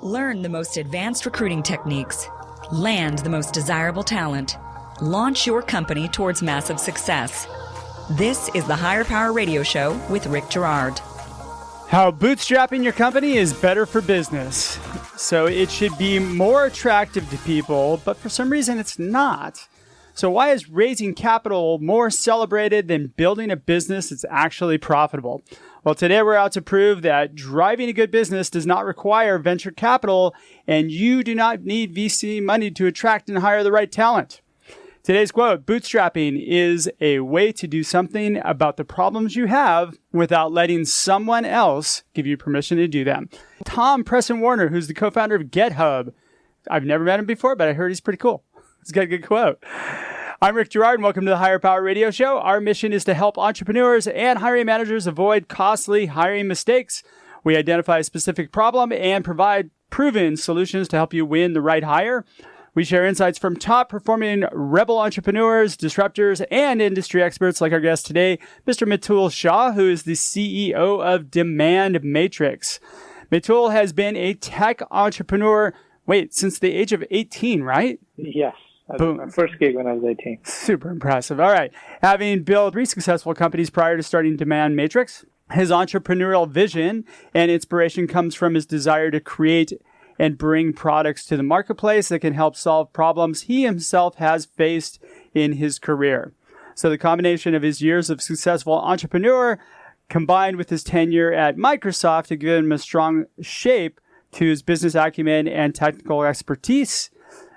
Learn the most advanced recruiting techniques. Land the most desirable talent. Launch your company towards massive success. This is the Higher Power Radio Show with Rick Girard. How bootstrapping your company is better for business. So it should be more attractive to people, but for some reason it's not. So why is raising capital more celebrated than building a business that's actually profitable? Well, today we're out to prove that driving a good business does not require venture capital, and you do not need VC money to attract and hire the right talent. Today's quote, bootstrapping is a way to do something about the problems you have without letting someone else give you permission to do them. Tom Preston Warner, who's the co-founder of GitHub. I've never met him before, but I heard he's pretty cool. He's got a good quote. I'm Rick Girard, and welcome to the Higher Power Radio Show. Our mission is to help entrepreneurs and hiring managers avoid costly hiring mistakes. We identify a specific problem and provide proven solutions to help you win the right hire. We share insights from top-performing rebel entrepreneurs, disruptors, and industry experts like our guest today, Mr. Meetul Shah, who is the CEO of DemandMatrix. Meetul has been a tech entrepreneur, since the age of 18, right? Yes. Boom. My first gig when I was 18. Super impressive. All right. Having built 3 successful companies prior to starting DemandMatrix, his entrepreneurial vision and inspiration comes from his desire to create and bring products to the marketplace that can help solve problems he himself has faced in his career. So the combination of his years of successful entrepreneur combined with his tenure at Microsoft to give him a strong shape to his business acumen and technical expertise.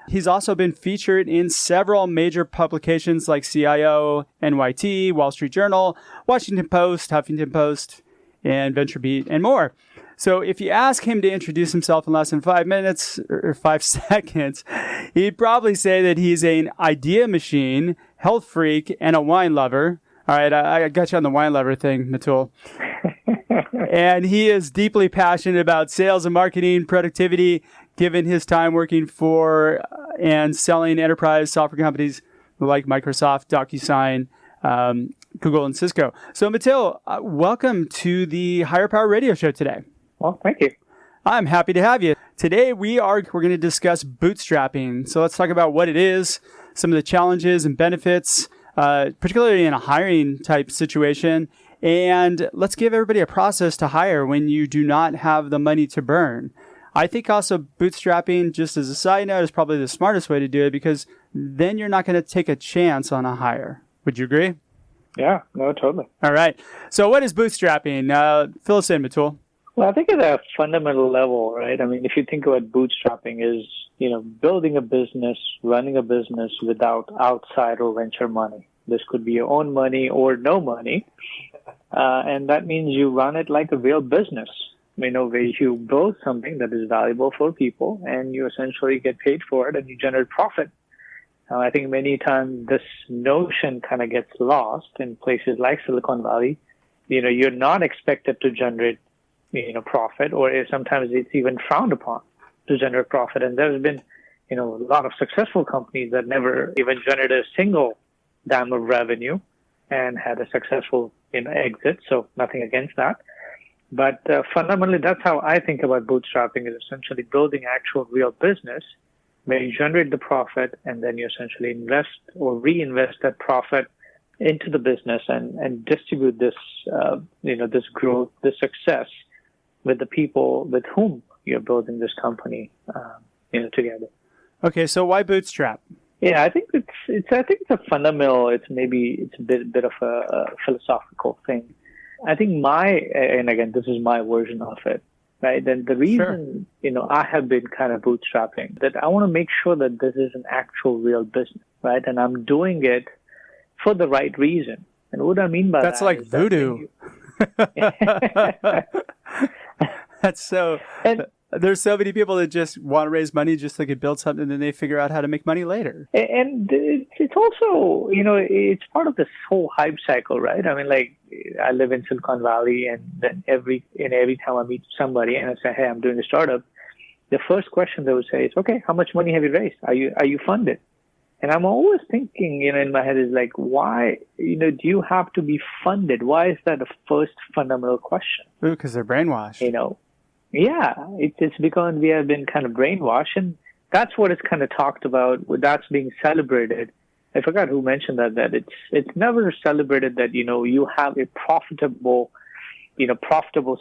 He's also been featured in several major publications like CIO, NYT, Wall Street Journal, Washington Post, Huffington Post, and VentureBeat, and more. So if you ask him to introduce himself in less than 5 minutes or 5 seconds, he'd probably say that he's an idea machine, health freak, and a wine lover. All right, I got you on the wine lover thing, Meetul. And he is deeply passionate about sales and marketing, productivity, given his time working for and selling enterprise software companies like Microsoft, DocuSign, Google, and Cisco. So, Meetul, welcome to the Higher Power Radio Show today. Well, thank you. I'm happy to have you. Today, we're going to discuss bootstrapping. So let's talk about what it is, some of the challenges and benefits, particularly in a hiring type situation. And let's give everybody a process to hire when you do not have the money to burn. I think also bootstrapping, just as a side note, is probably the smartest way to do it because then you're not going to take a chance on a hire. Would you agree? Yeah, no, totally. All right. So what is bootstrapping? Fill us in, Meetul. Well, I think at a fundamental level, right? I mean, if you think about bootstrapping is, building a business, running a business without outside or venture money. This could be your own money or no money. And that means you run it like a real business. Where you build something that is valuable for people and you essentially get paid for it and you generate profit. I think many times this notion kind of gets lost in places like Silicon Valley. You're not expected to generate, profit, or sometimes it's even frowned upon to generate profit. And there's been, a lot of successful companies that never even generated a single dime of revenue and had a successful, exit. So nothing against that. But fundamentally, that's how I think about bootstrapping, is essentially building actual real business where you generate the profit and then you essentially invest or reinvest that profit into the business and distribute this, this growth, this success with the people with whom you're building this company, together. Okay, so why bootstrap? Yeah, I think it's a fundamental. It's a bit of a philosophical thing. I think and again, this is my version of it, right? And the reason, I have been kind of bootstrapping, that I want to make sure that this is an actual real business, right? And I'm doing it for the right reason. And what I mean by that's like voodoo. That's so... There's so many people that just want to raise money just so they could build something and then they figure out how to make money later. And it's also, it's part of this whole hype cycle, right? I mean, like, I live in Silicon Valley and then every time I meet somebody and I say, hey, I'm doing a startup, the first question they would say is, okay, how much money have you raised? Are you funded? And I'm always thinking, in my head is like, why, do you have to be funded? Why is that the first fundamental question? Ooh, because they're brainwashed. Yeah, it's because we have been kind of brainwashed, and that's what is kind of talked about. That's being celebrated. I forgot who mentioned that it's never celebrated that you have a profitable,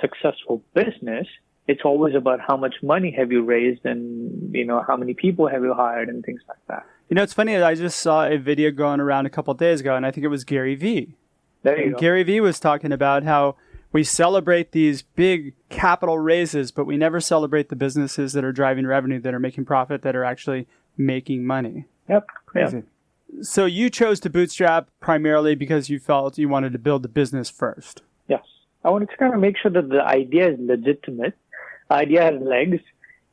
successful business. It's always about how much money have you raised and how many people have you hired and things like that. It's funny. I just saw a video going around a couple of days ago, and I think it was Gary Vee. There you go. Gary Vee was talking about how we celebrate these big capital raises, but we never celebrate the businesses that are driving revenue, that are making profit, that are actually making money. Yep. Crazy. Yep. So you chose to bootstrap primarily because you felt you wanted to build the business first. Yes. I wanted to kind of make sure that the idea is legitimate, idea has legs.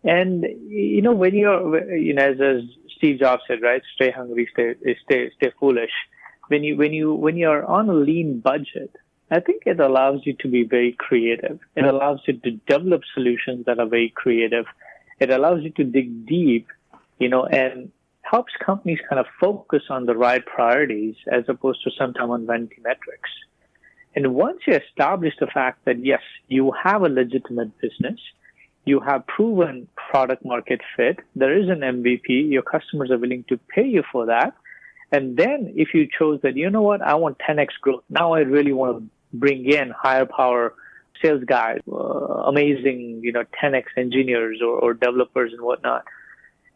And, when you're, as Steve Jobs said, right, stay hungry, stay foolish. When you're on a lean budget, I think it allows you to be very creative. It allows you to develop solutions that are very creative. It allows you to dig deep, and helps companies kind of focus on the right priorities as opposed to sometimes on vanity metrics. And once you establish the fact that, yes, you have a legitimate business, you have proven product market fit, there is an MVP, your customers are willing to pay you for that. And then if you chose that, I want 10x growth. Now I really want to bring in higher power sales guys, amazing, 10x engineers or developers and whatnot.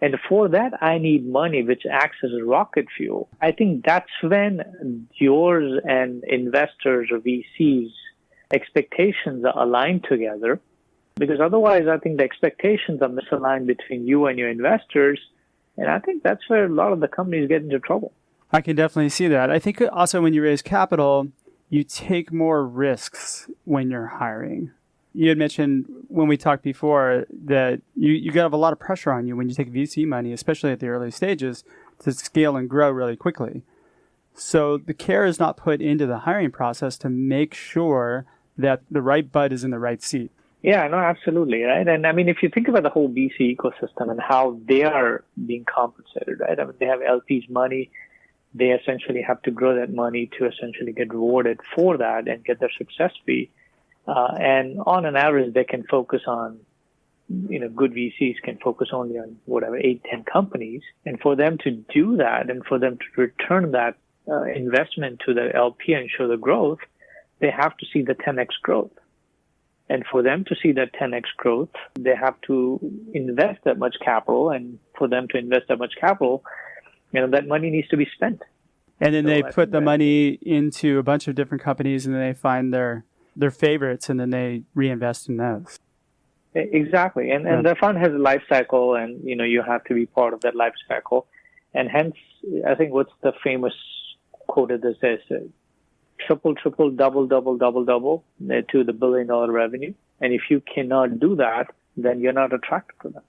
And for that, I need money, which acts as a rocket fuel. I think that's when yours and investors or VCs expectations are aligned together. Because otherwise, I think the expectations are misaligned between you and your investors. And I think that's where a lot of the companies get into trouble. I can definitely see that. I think also when you raise capital, you take more risks when you're hiring. You had mentioned when we talked before that you have a lot of pressure on you when you take VC money, especially at the early stages, to scale and grow really quickly. So the care is not put into the hiring process to make sure that the right bud is in the right seat. Yeah, no, absolutely, right? And I mean, if you think about the whole VC ecosystem and how they are being compensated, right? I mean, they have LPs money. They essentially have to grow that money to essentially get rewarded for that and get their success fee. And on an average, they can focus on, good VCs can focus only on whatever, 8-10 companies. And for them to do that and for them to return that investment to the LP and show the growth, they have to see the 10x growth. And for them to see that 10x growth, they have to invest that much capital. And for them to invest that much capital, that money needs to be spent. And then they put the money into a bunch of different companies, and then they find their favorites, and then they reinvest in those. Exactly. And the fund has a life cycle, and, you have to be part of that life cycle. And hence, I think what's the famous quote that says, triple, double, to the $1 billion revenue. And if you cannot do that, then you're not attracted to them.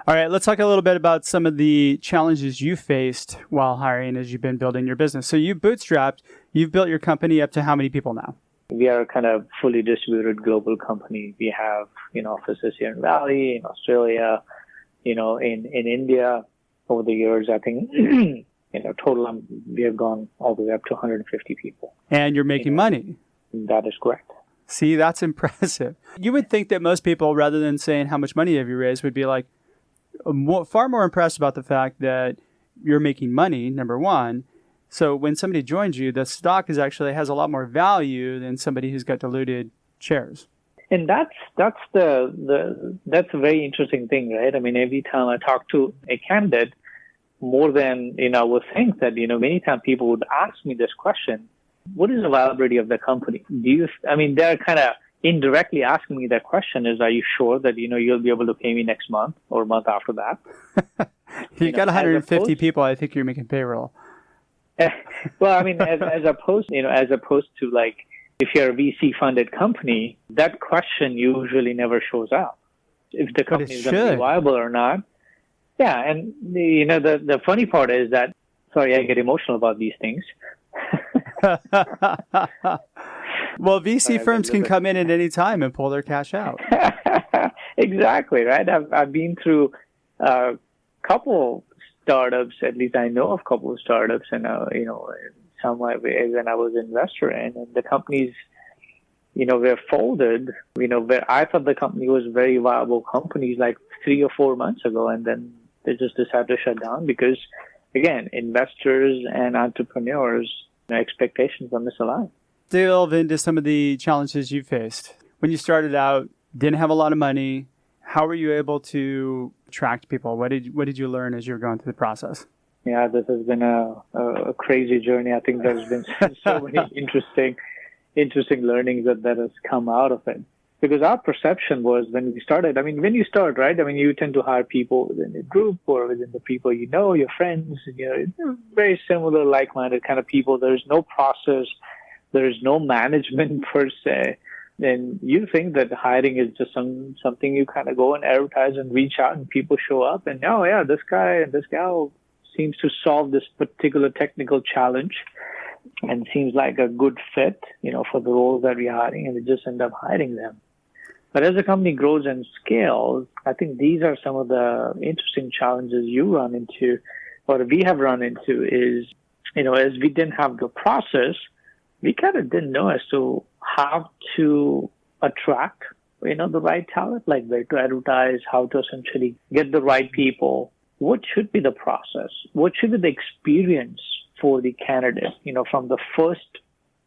All right, let's talk a little bit about some of the challenges you faced while hiring as you've been building your business. So you bootstrapped, you've built your company up to how many people now? We are kind of fully distributed global company. We have, offices here in Valley, in Australia, in India. Over the years, I think, total, we have gone all the way up to 150 people. And you're making money. That is correct. See, that's impressive. You would think that most people, rather than saying how much money have you raised, would be like far more impressed about the fact that you're making money, number one. So when somebody joins you, the stock actually has a lot more value than somebody who's got diluted shares. And that's a very interesting thing, right? I mean, every time I talk to a candidate, more than, I would think that, many times people would ask me this question: what is the viability of the company? They're kind of indirectly asking me that question is, are you sure that, you'll be able to pay me next month or month after that? You got 150 people, I think you're making payroll. Well, I mean, as opposed to like, if you're a VC funded company, that question usually never shows up. If the company is going to be viable or not. Yeah. And the funny part is that, sorry, I get emotional about these things. Well, VC firms can come in at any time and pull their cash out. Exactly, right? I've been through a couple startups, at least I know of a couple of startups, and some when I was an investor in, and the companies, were folded, where I thought the company was a very viable company like 3 or 4 months ago, and then they just decided to shut down because, again, investors and entrepreneurs' expectations are misaligned. Delve into some of the challenges you faced. When you started out, didn't have a lot of money. How were you able to attract people? What did you learn as you were going through the process? Yeah, this has been a crazy journey. I think there's been so many interesting learnings that has come out of it. Because our perception was when we started, when you start, right? You tend to hire people within a group or within the people your friends, very similar, like-minded kind of people. There's no process. There is no management per se. And you think that hiring is just something you kind of go and advertise and reach out and people show up and, oh, yeah, this guy and this gal seems to solve this particular technical challenge and seems like a good fit, for the roles that we're hiring, and we just end up hiring them. But as the company grows and scales, I think these are some of the interesting challenges you run into, or we have run into is, as we didn't have the process, we kind of didn't know as to how to attract, the right talent, like where to advertise, how to essentially get the right people. What should be the process? What should be the experience for the candidate, from the first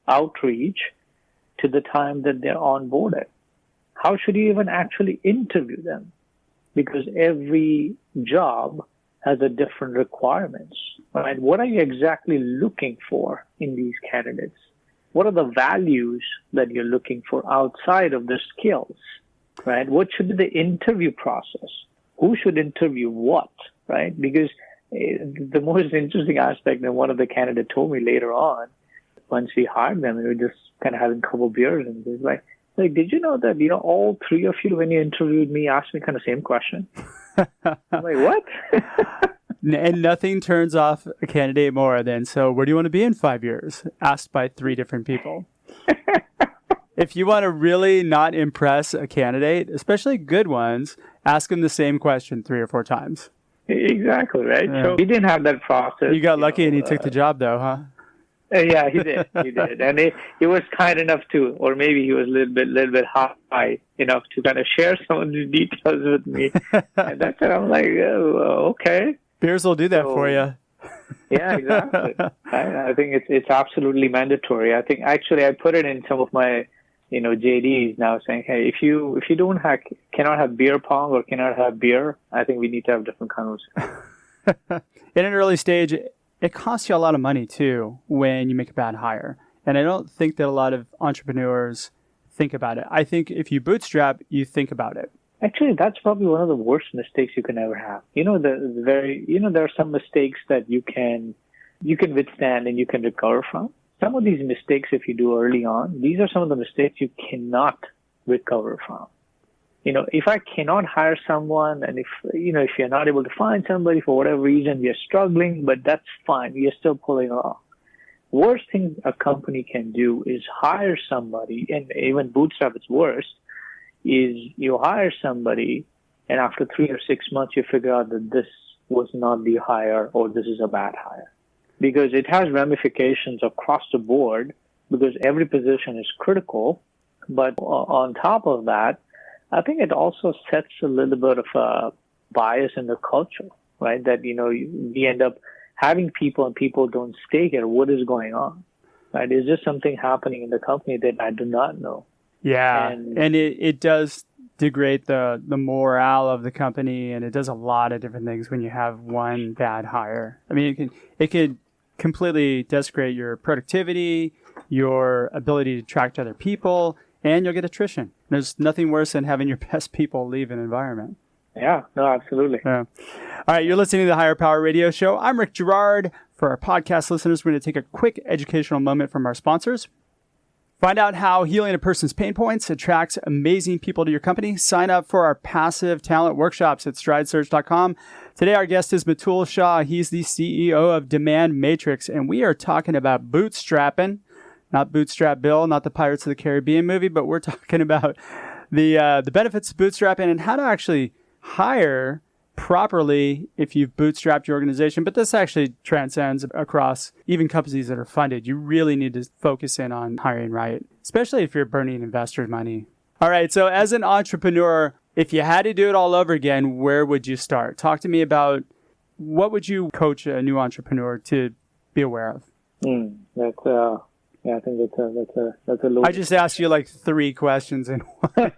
outreach to the time that they're onboarded? How should you even actually interview them? Because every job has a different requirements, right? What are you exactly looking for in these candidates? What are the values that you're looking for outside of the skills, right? What should be the interview process? Who should interview what, right? Because the most interesting aspect, and one of the candidates told me later on, once we hired them, we were just kind of having a couple of beers, and he was like, did you know that, all three of you, when you interviewed me, asked me kind of same question? I'm like, what? And nothing turns off a candidate more than, so where do you want to be in 5 years? Asked by 3 different people. If you want to really not impress a candidate, especially good ones, ask them the same question 3 or 4 times. Exactly, right? Yeah. So we didn't have that process. You got lucky and he took the job, though, huh? Yeah, he did. And he was kind enough to, or maybe he was a little bit high enough to kind of share some of the details with me. And that's when I'm like, oh, okay. Beers will do that for you. Yeah, exactly. I think it's absolutely mandatory. I think actually I put it in some of my, JDs now saying, hey, if you cannot have beer pong or cannot have beer, I think we need to have different conversations. In an early stage, it costs you a lot of money too when you make a bad hire. And I don't think that a lot of entrepreneurs think about it. I think if you bootstrap, you think about it. Actually, that's probably one of the worst mistakes you can ever have. There are some mistakes that you can withstand and you can recover from. Some of these mistakes, if you do early on, these are some of the mistakes you cannot recover from. If I cannot hire someone, and if you're not able to find somebody for whatever reason, we are struggling, but that's fine. We are still pulling off. Worst thing a company can do is hire somebody, and even Bootstrap is worse, is you hire somebody, and after 3 or 6 months, you figure out that this was not the hire or this is a bad hire. Because it has ramifications across the board, because every position is critical. But on top of that, I think it also sets a little bit of a bias in the culture, right? That, we end up having people and people don't stay here. What is going on, right? Is there something happening in the company that I do not know? Yeah, and it does degrade the morale of the company, and it does a lot of different things when you have one bad hire. I mean, it could completely desecrate your productivity, your ability to attract other people, and you'll get attrition. There's nothing worse than having your best people leave an environment. Yeah, no, absolutely. Yeah. All right, you're listening to the Higher Power Radio Show. I'm Rick Girard. For our podcast listeners, we're going to take a quick educational moment from our sponsors. Find out how healing a person's pain points attracts amazing people to your company. Sign up for our passive talent workshops at stridesearch.com. Today, our guest is Meetul Shah. He's the CEO of DemandMatrix, and we are talking about bootstrapping. Not Bootstrap Bill, not the Pirates of the Caribbean movie, but we're talking about the benefits of bootstrapping and how to actually hire properly if you've bootstrapped your organization. But this actually transcends across even companies that are funded. You really need to focus in on hiring right. especially if you're burning investors' money. All right. So as an entrepreneur, if you had to do it all over again, where would you start? Talk to me about what would you coach a new entrepreneur to be aware of? I think that's a low. I just asked you like 3 questions in one.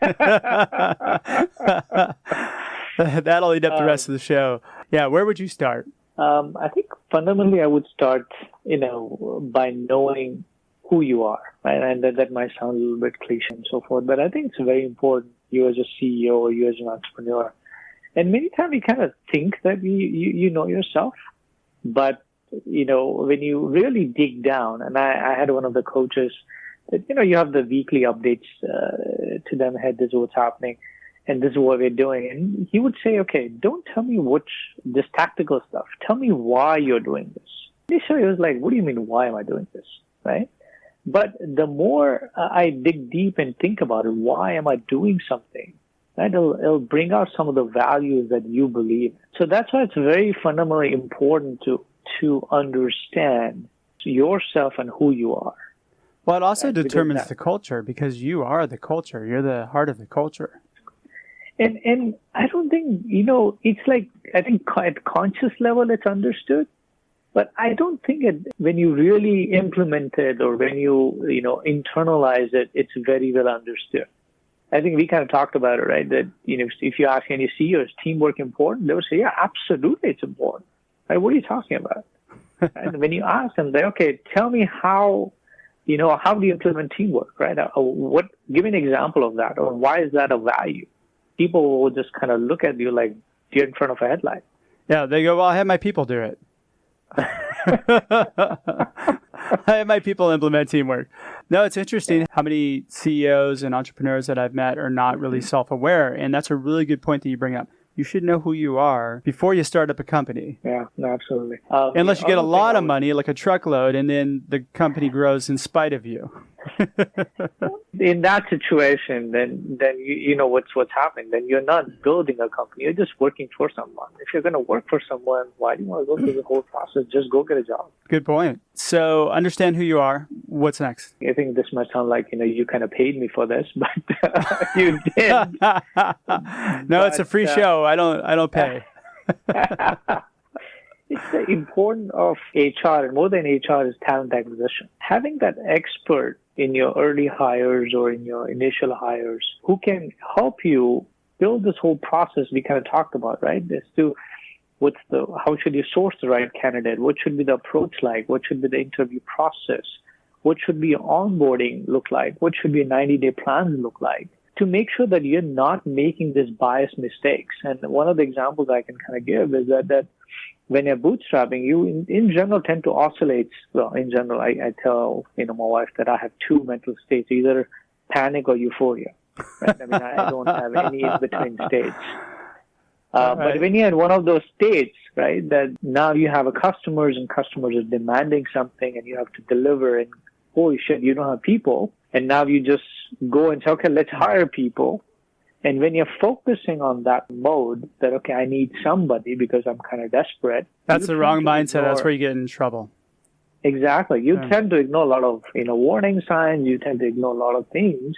That'll eat up the rest of the show. Yeah, where would you start? I think fundamentally I would start, by knowing who you are, right? And that might sound a little bit cliche and so forth, but I think it's very important, you as a CEO or you as an entrepreneur. And many times you kind of think that you know yourself, but, when you really dig down, and I had one of the coaches that, you have the weekly updates to them, hey, this is what's happening, and this is what we're doing. And he would say, okay, don't tell me this tactical stuff. Tell me why you're doing this. Initially, I was like, what do you mean, why am I doing this, right? But the more I dig deep and think about it, why am I doing something? Right? It'll bring out some of the values that you believe in. So that's why it's very fundamentally important to understand yourself and who you are. Well, it also determines the culture, because you are the culture. You're the heart of the culture. And I don't think, it's like, I think at conscious level it's understood, but I don't think when you really implement it or when you, internalize it, it's very well understood. I think we kind of talked about it, right? That, if you ask any CEO, is teamwork important? They would say, yeah, absolutely it's important. Right? What are you talking about? And when you ask them, they okay, tell me how do you implement teamwork, right? Give me an example of that, or why is that a value? People will just kind of look at you like you're in front of a headlight. Yeah, they go, well, I have my people do it. I have my people implement teamwork. No, it's interesting how many CEOs and entrepreneurs that I've met are not really self-aware. And that's a really good point that you bring up. You should know who you are before you start up a company. Yeah, absolutely. Unless you get a lot of money, like a truckload, and then the company grows in spite of you. In that situation, then you know what's happening. Then you're not building a company. You're just working for someone. If you're going to work for someone, why do you want to go through the whole process? Just go get a job. Good point. So understand who you are. What's next? I think this might sound like, you kind of paid me for this, but you did. No, it's a free show. I don't pay. It's the importance of HR, and more than HR is talent acquisition. Having that expert in your early hires or in your initial hires who can help you build this whole process we kind of talked about, right? As to how should you source the right candidate? What should be the approach like? What should be the interview process? What should be your onboarding look like? What should be a 90-day plan look like? To make sure that you're not making these biased mistakes. And one of the examples I can kind of give is that when you're bootstrapping, you in general tend to oscillate. Well, in general, I tell my wife that I have 2 mental states, either panic or euphoria. Right? I mean, I don't have any in between states. But when you're in one of those states, right, that now you have customers and customers are demanding something and you have to deliver, and holy shit, you don't have people. And now you just go and say, okay, let's hire people. And when you're focusing on that mode, that, okay, I need somebody because I'm kind of desperate. That's the wrong mindset. That's where you get in trouble. Exactly. You tend to ignore a lot of, warning signs. You tend to ignore a lot of things.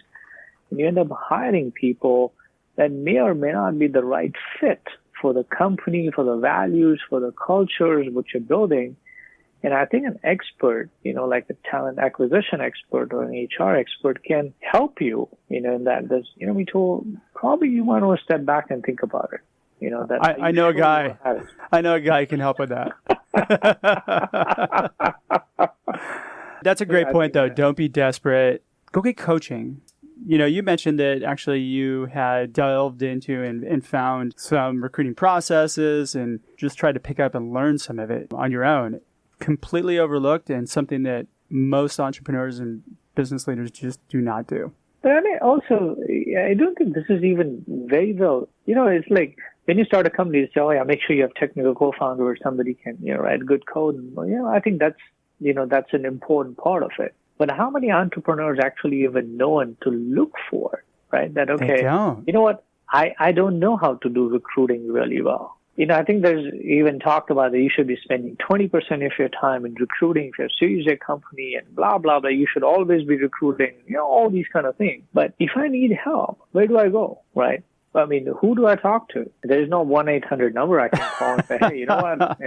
And you end up hiring people that may or may not be the right fit for the company, for the values, for the cultures which you're building. And I think an expert, like a talent acquisition expert or an HR expert can help you, in that. Meetul, probably you want to step back and think about it. I know a guy. I know a guy who can help with that. That's a great point, though. Don't be desperate. Go get coaching. You mentioned that actually you had delved into and found some recruiting processes and just tried to pick up and learn some of it on your own. Completely overlooked, and something that most entrepreneurs and business leaders just do not do. But I don't think this is even very well. It's like when you start a company, you say, oh, yeah, make sure you have technical co-founder or somebody can, write good code. And, I think that's an important part of it. But how many entrepreneurs actually even know and to look for, right? That, okay, they don't. You know what? I don't know how to do recruiting really well. I think there's even talked about that you should be spending 20% of your time in recruiting. If you're a Series A company and blah, blah, blah, you should always be recruiting, all these kind of things. But if I need help, where do I go, right? I mean, who do I talk to? There's no 1-800 number I can call and say, hey, you know what?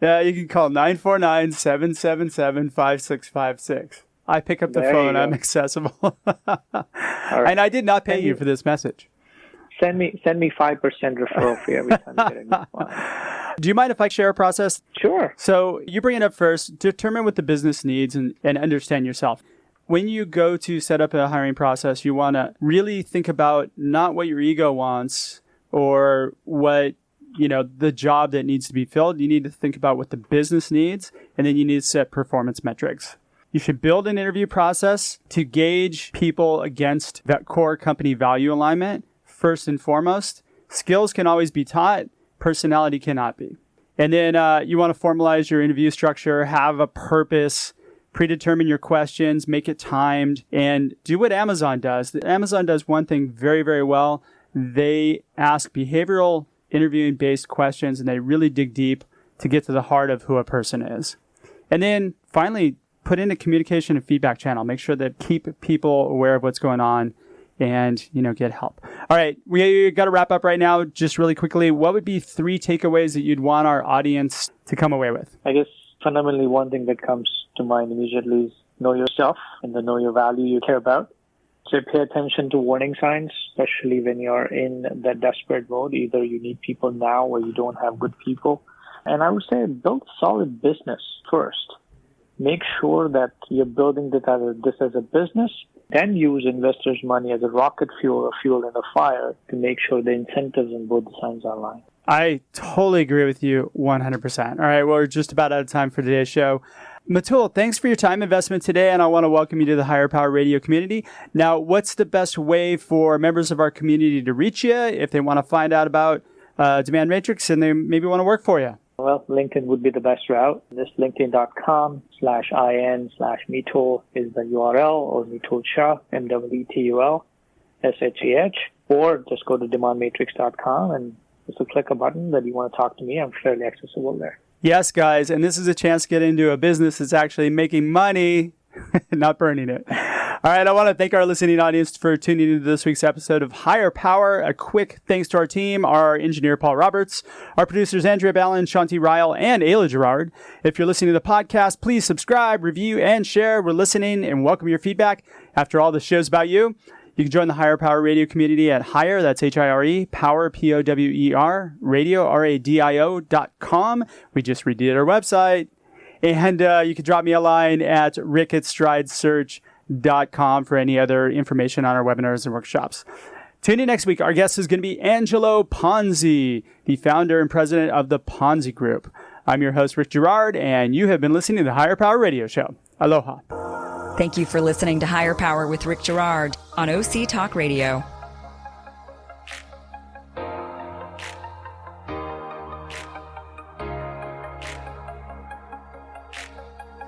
Yeah, you can call 949-777-5656. I pick up the phone. I'm accessible. Right. And I did not pay you for this message. Send me 5% referral fee every time you get a new client. Do you mind if I share a process? Sure. So you bring it up first, determine what the business needs and understand yourself. When you go to set up a hiring process, you want to really think about not what your ego wants or what, the job that needs to be filled. You need to think about what the business needs, and then you need to set performance metrics. You should build an interview process to gauge people against that core company value alignment. First and foremost, skills can always be taught. Personality cannot be. And then you want to formalize your interview structure, have a purpose, predetermine your questions, make it timed, and do what Amazon does. Amazon does one thing very, very well. They ask behavioral interviewing-based questions, and they really dig deep to get to the heart of who a person is. And then finally, put in a communication and feedback channel. Make sure that keep people aware of what's going on and, get help. All right, we got to wrap up right now. Just really quickly, what would be 3 takeaways that you'd want our audience to come away with? I guess fundamentally one thing that comes to mind immediately is know yourself and the know your value you care about. So pay attention to warning signs, especially when you're in that desperate mode. Either you need people now or you don't have good people. And I would say build solid business first. Make sure that you're building this as a business, then use investors' money as a rocket fuel or fuel in a fire to make sure the incentives on both sides are aligned. I totally agree with you 100%. All right, well, we're just about out of time for today's show. Meetul, thanks for your time investment today, and I want to welcome you to the Higher Power Radio community. Now, what's the best way for members of our community to reach you if they want to find out about DemandMatrix and they maybe want to work for you? Well, LinkedIn would be the best route. This linkedin.com/in/Meetul is the URL, or Meetul Shah, MEetul or just go to DemandMatrix.com and just click a button that you want to talk to me. I'm fairly accessible there. Yes, guys, and this is a chance to get into a business that's actually making money, not burning it. All right, I want to thank our listening audience for tuning into this week's episode of Higher Power. A quick thanks to our team, our engineer, Paul Roberts, our producers, Andrea Ballin, Shanti Ryle, and Ayla Gerard. If you're listening to the podcast, please subscribe, review, and share. We're listening and welcome your feedback. After all, the show's about you. You can join the Higher Power Radio community at Higher, that's Hire, Power, Power, Radio, Radio.com. We just redid our website. And you can drop me a line at rick@stridesearch.com for any other information on our webinars and workshops. Tune in next week. Our guest is going to be Angelo Ponzi, the founder and president of the Ponzi Group. I'm your host, Rick Gerard, and you have been listening to the Higher Power Radio Show. Aloha. Thank you for listening to Higher Power with Rick Gerard on OC Talk Radio.